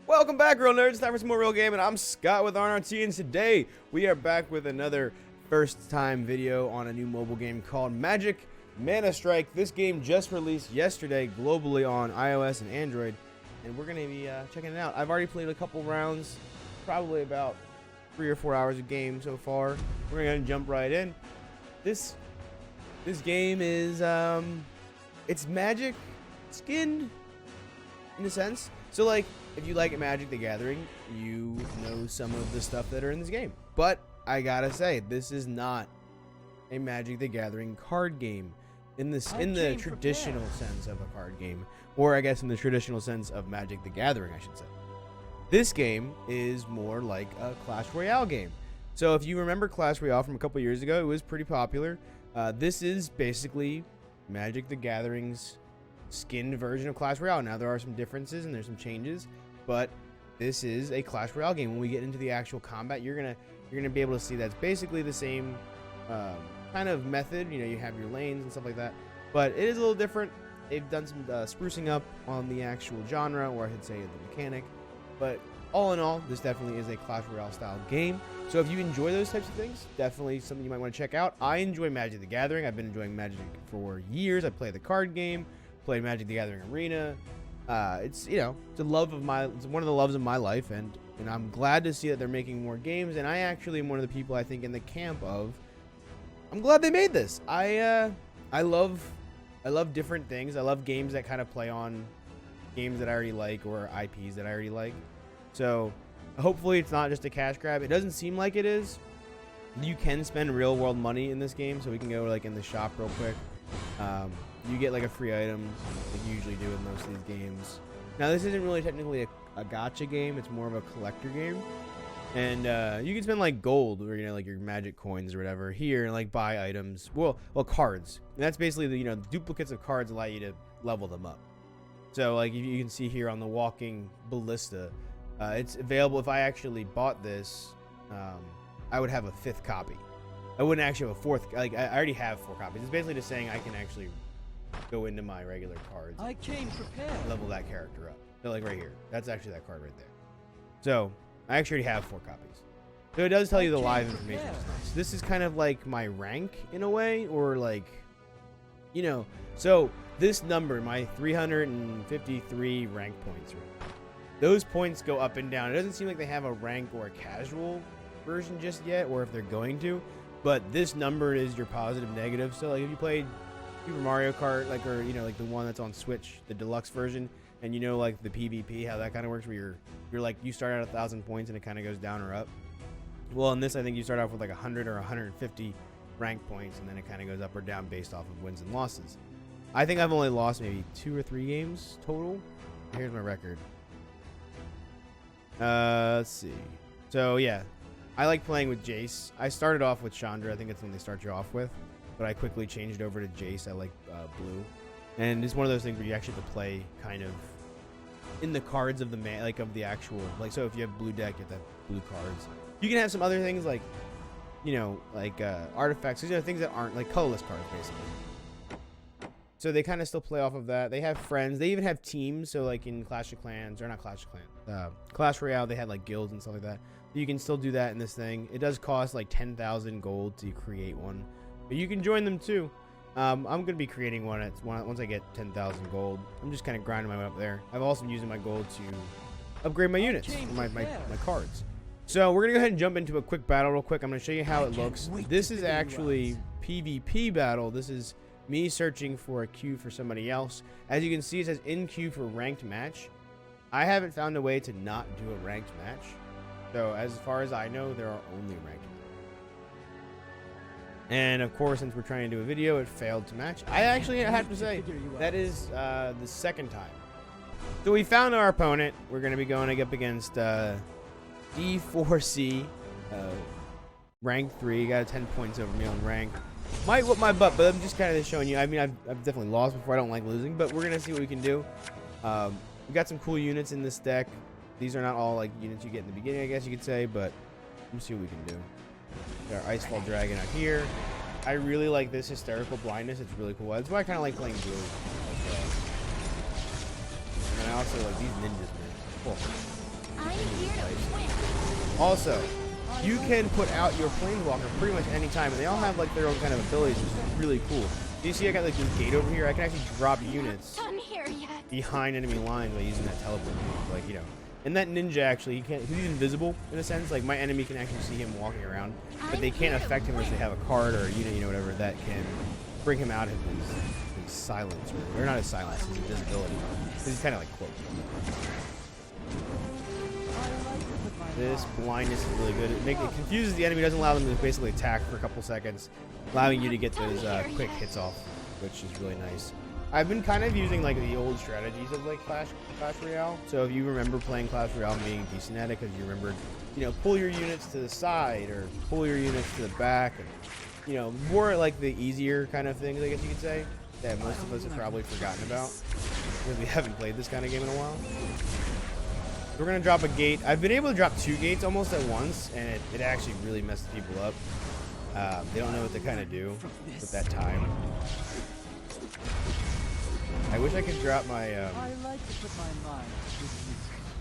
Welcome back, real nerds. It's time for some more real game, and I'm Scott with RNRT, and today we are back with another first-time video on a new mobile game called ManaStrike. This game just released yesterday globally on iOS and Android, and we're going to be checking it out. I've already played a couple rounds, probably about 3 or 4 hours of game so far. We're going to jump right in. This game is it's Magic skinned in a sense. So like, if you like Magic the Gathering, you know some of the stuff that are in this game. But I gotta say, this is not a Magic the Gathering card game in the traditional sense of a card game, or I guess in the traditional sense of Magic the Gathering, I should say. This game is more like a Clash Royale game. So if you remember Clash Royale from a couple years ago, it was pretty popular. This is basically Magic the Gathering's skinned version of Clash Royale. Now there are some differences and there's some changes, but this is a Clash Royale game. When we get into the actual combat, you're gonna be able to see that's basically the same kind of method. You know, you have your lanes and stuff like that, but it is a little different. They've done some sprucing up on the actual genre, or I should say the mechanic. But all in all, this definitely is a Clash Royale style game. So if you enjoy those types of things, definitely something you might want to check out. I enjoy Magic the Gathering. I've been enjoying Magic for years. I play the card game, played Magic the Gathering Arena. It's, you know, it's one of the loves of my life, and I'm glad to see that they're making more games. And I actually am one of the people, I think, in the camp of, I'm glad they made this. I love different things. I love games that kind of play on games that I already like, or IPs that I already like. So hopefully it's not just a cash grab. It doesn't seem like it is. You can spend real world money in this game, so we can go like in the shop real quick. You get like a free item like you usually do in most of these games. Now this isn't really technically a gacha game, it's more of a collector game. And you can spend like gold, or, you know, like your magic coins or whatever here, and like buy items. Well, cards. And that's basically the, you know, duplicates of cards allow you to level them up. So like you can see here on the walking ballista, it's available. If I actually bought this, I would have a 5th copy. I wouldn't actually have a 4th. Like I already have 4 copies. It's basically just saying I can actually go into my regular cards. I came prepared. Level that character up. So like right here, that's actually that card right there. So I actually already have 4 copies. So it does tell you the live information. It's nice. This is kind of like my rank in a way, or like, you know. So this number, my 353 rank points, those points go up and down. It doesn't seem like they have a rank or a casual version just yet, or if they're going to. But this number is your positive, negative. So like if you played Super Mario Kart, like, or, you know, like the one that's on Switch, the deluxe version, and you know, like the PvP, how that kind of works, where you're like, you start at 1,000 points and it kind of goes down or up. Well, in this, I think you start off with like 100 or 150 rank points, and then it kind of goes up or down based off of wins and losses. I think I've only lost maybe 2 or 3 games total. Here's my record. Let's see. So yeah, I like playing with Jace. I started off with Chandra. I think that's when they start you off with, but I quickly changed over to Jace. I like blue, and it's one of those things where you actually have to play kind of in the cards of the of the actual, like, so if you have blue deck, you have to have blue cards. You can have some other things like, you know, like artifacts, you know, things that aren't like colorless cards basically. So they kind of still play off of that. They have friends. They even have teams. So like in Clash of Clans, or not Clash of Clans, Clash Royale, they had like guilds and stuff like that. You can still do that in this thing. It does cost like 10,000 gold to create one, but you can join them too. I'm going to be creating one once I get 10,000 gold. I'm just kind of grinding my way up there. I've also been using my gold to upgrade my units, my cards. So we're going to go ahead and jump into a quick battle real quick. I'm going to show you how it looks. This is actually PvP battle. This is me searching for a queue for somebody else. As you can see, it says in queue for ranked match. I haven't found a way to not do a ranked match. So as far as I know, there are only ranked matches. And of course, since we're trying to do a video, it failed to match. I have to say, that is the 2nd time. So we found our opponent. We're going to be going up against D4C, rank 3. Got 10 points over me on rank. Might whip my butt, but I'm just kind of showing you. I mean, I've definitely lost before. I don't like losing, but we're going to see what we can do. We got some cool units in this deck. These are not all like units you get in the beginning, I guess you could say, but let's see what we can do. Got our Icefall Dragon out here. I really like this hysterical blindness. It's really cool. That's why I kind of like playing blue. And I also like these ninjas, man. Cool. Also, you can put out your planeswalker pretty much any time, and they all have like their own kind of abilities, which is really cool. Do you see I got like this gate over here? I can actually drop units behind enemy lines by using that teleport move. Like, you know. And that ninja actually, he's invisible in a sense. Like my enemy can actually see him walking around, but they can't affect him unless they have a card or a unit, you know, whatever, that can bring him out of his silence, or not his silence, his invisibility. Because he's kind of like cloaked. This blindness is really good. It confuses the enemy, doesn't allow them to basically attack for a couple seconds, allowing you to get those quick hits off, which is really nice. I've been kind of using like the old strategies of like Clash Royale. So if you remember playing Clash Royale and being decent at it, because you remembered, you know, pull your units to the side or pull your units to the back, and, you know, more like the easier kind of things, I guess you could say, that most of us have probably forgotten about because we haven't played this kind of game in a while. We're gonna drop a gate. I've been able to drop 2 gates almost at once, and it actually really messes people up. They don't know what to kind of do with that time. I wish I could drop my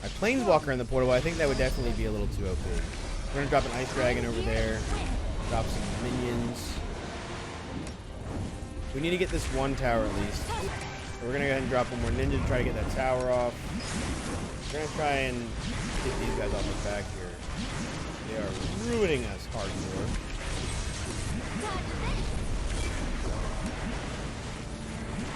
my planeswalker in the portal. I think that would definitely be a little too OP. We're gonna drop an ice dragon over there. Drop some minions. We need to get this one tower at least. So we're gonna go ahead and drop one more ninja to try to get that tower off. We're gonna try and get these guys off the back here. They are ruining us hardcore.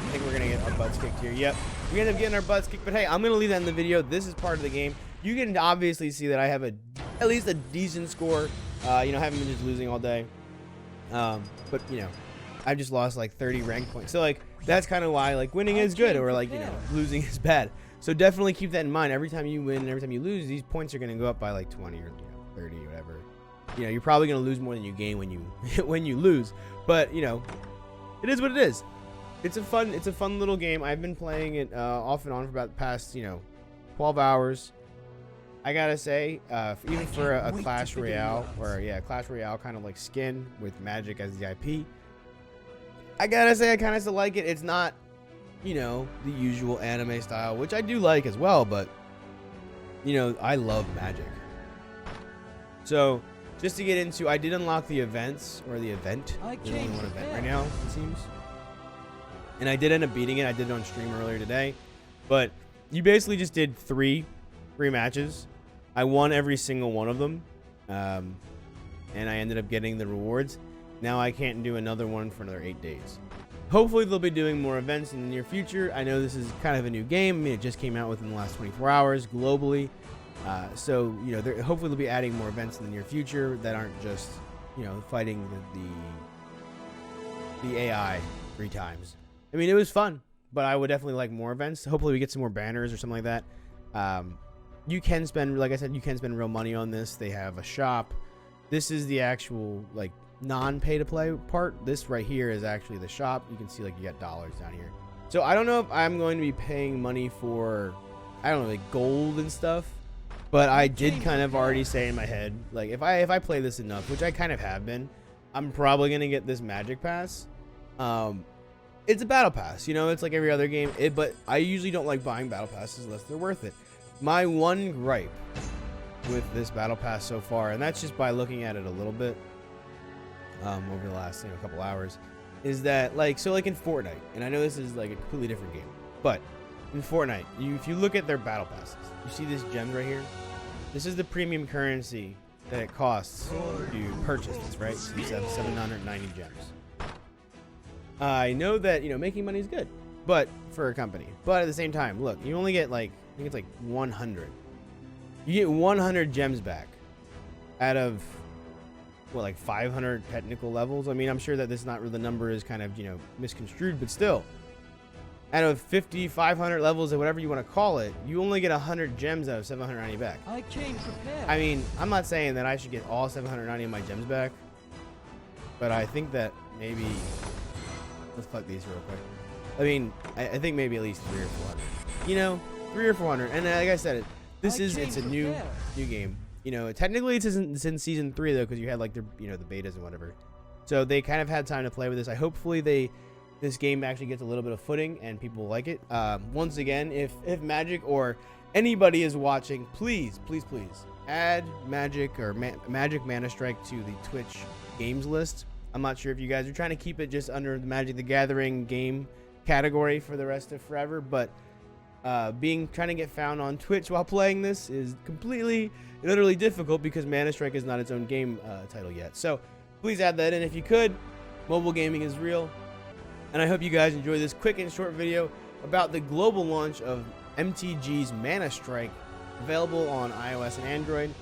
I think we're gonna get our butts kicked here. Yep, we end up getting our butts kicked, but hey, I'm gonna leave that in the video. This is part of the game. You can obviously see that I have at least a decent score. You know, I haven't been just losing all day. But you know, I've just lost like 30 rank points. So like that's kind of why like winning is good, or like, you know, losing is bad. So definitely keep that in mind. Every time you win and every time you lose, these points are gonna go up by like 20 or 30 or whatever. You know, you're probably gonna lose more than you gain when you when you lose. But you know, it is what it is. It's a fun little game. I've been playing it off and on for about the past, you know, 12 hours. I gotta say, even for a Clash Royale, or yeah, Clash Royale kind of like skin with Magic as the IP, I gotta say I kind of still like it. It's not, you know, the usual anime style, which I do like as well, but you know, I love Magic. So just to get into, I did unlock the events, or the event. There's only one event right now, it seems. And I did end up beating it. I did it on stream earlier today. But you basically just did three matches. I won every single one of them. And I ended up getting the rewards. Now I can't do another one for another 8 days. Hopefully they'll be doing more events in the near future. I know this is kind of a new game. I mean, it just came out within the last 24 hours globally. So, you know, hopefully they'll be adding more events in the near future that aren't just, you know, fighting the AI 3 times. I mean, it was fun, but I would definitely like more events. Hopefully we get some more banners or something like that. You can spend, like I said, you can spend real money on this. They have a shop. This is the actual, like, non-pay-to-play part. This right here is actually the shop. You can see, like, you got dollars down here. So I don't know if I'm going to be paying money for, I don't know, like gold and stuff. But I did kind of already say in my head, like, if I play this enough, which I kind of have been, I'm probably going to get this Magic Pass. It's a battle pass, you know, it's like every other game, but I usually don't like buying battle passes unless they're worth it. My one gripe with this battle pass so far, and that's just by looking at it a little bit over the last, you know, couple hours, is that like, so like in Fortnite, and I know this is like a completely different game, but in Fortnite, if you look at their battle passes, you see this gem right here? This is the premium currency that it costs to purchase this, right? So you have 790 gems. I know that, you know, making money is good, but for a company. But at the same time, look, you only get like, I think it's like 100. You get 100 gems back out of, what, like 500 technical levels? I mean, I'm sure that this not really, the number is kind of, you know, misconstrued, but still. Out of 50, 500 levels, or whatever you want to call it, you only get 100 gems out of 790 back. I came prepared. I mean, I'm not saying that I should get all 790 of my gems back, but I think that maybe... Let's collect these real quick. I mean, I think maybe at least 300 or 400. You know, 300 or 400. And like I said, it's a new game. You know, technically it's in season 3 though, because you had like the, you know, the betas and whatever. So they kind of had time to play with this. Hopefully this game actually gets a little bit of footing and people like it. Once again, if Magic or anybody is watching, please add Magic or Magic ManaStrike to the Twitch games list. I'm not sure if you guys are trying to keep it just under the Magic the Gathering game category for the rest of forever, but trying to get found on Twitch while playing this is completely, literally difficult because ManaStrike is not its own game title yet. So please add that in if you could. Mobile gaming is real. And I hope you guys enjoy this quick and short video about the global launch of MTG's ManaStrike, available on iOS and Android.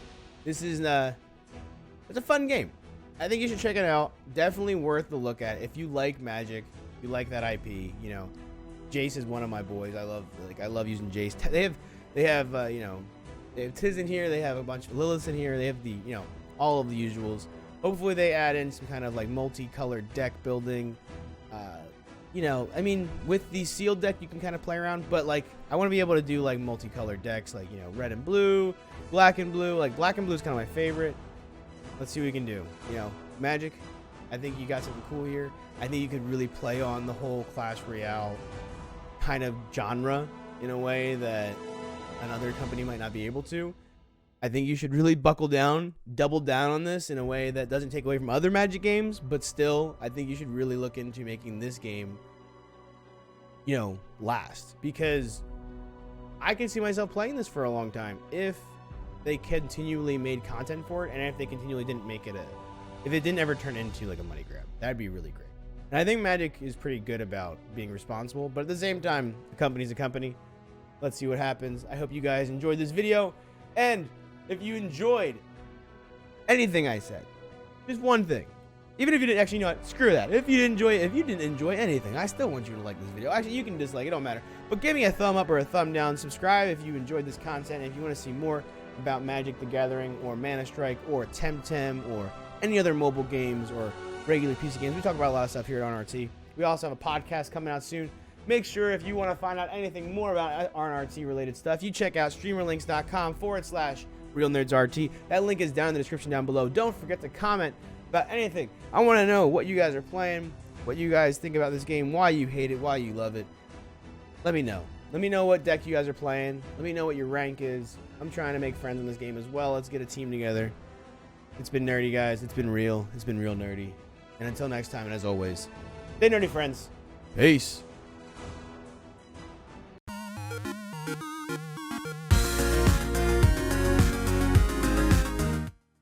This is it's a fun game. I think you should check it out. Definitely worth the look at. If you like Magic, you like that IP, you know, Jace is one of my boys. I love using Jace. They have Tiz in here. They have a bunch of Liliths in here. They have all of the usuals. Hopefully they add in some kind of like multicolored deck building. I mean, with the sealed deck you can kind of play around, but like I want to be able to do like multicolored decks, like red and blue, black and blue. Like black and blue is kind of my favorite. Let's see what we can do. Magic, I think you got something cool here. I think you could really play on the whole Clash Royale kind of genre in a way that another company might not be able to. I think you should really buckle down, double down on this in a way that doesn't take away from other Magic games, but still, I think you should really look into making this game, last. Because I can see myself playing this for a long time if they continually made content for it, and if they continually didn't make it if it didn't ever turn into like a money grab. That'd be really great. And I think Magic is pretty good about being responsible, but at the same time, the company's a company. Let's see what happens. I hope you guys enjoyed this video, and if you enjoyed anything I said, just one thing, even if you didn't, actually, screw that. If you didn't enjoy anything, I still want you to like this video. Actually, you can dislike it, don't matter. But give me a thumb up or a thumb down. Subscribe if you enjoyed this content. If you want to see more about Magic the Gathering or ManaStrike or Temtem or any other mobile games or regular PC games, we talk about a lot of stuff here at RNRT. We also have a podcast coming out soon. Make sure if you want to find out anything more about RNRT related stuff, you check out streamerlinks.com/RealNerdsRT. That link is down in the description down below. Don't forget to comment about anything. I want to know what you guys are playing, what you guys think about this game, why you hate it, why you love it. Let me know. Let me know what deck you guys are playing. Let me know what your rank is. I'm trying to make friends in this game as well. Let's get a team together. It's been nerdy, guys. It's been real. It's been real nerdy. And until next time, and as always, stay nerdy, friends. Peace.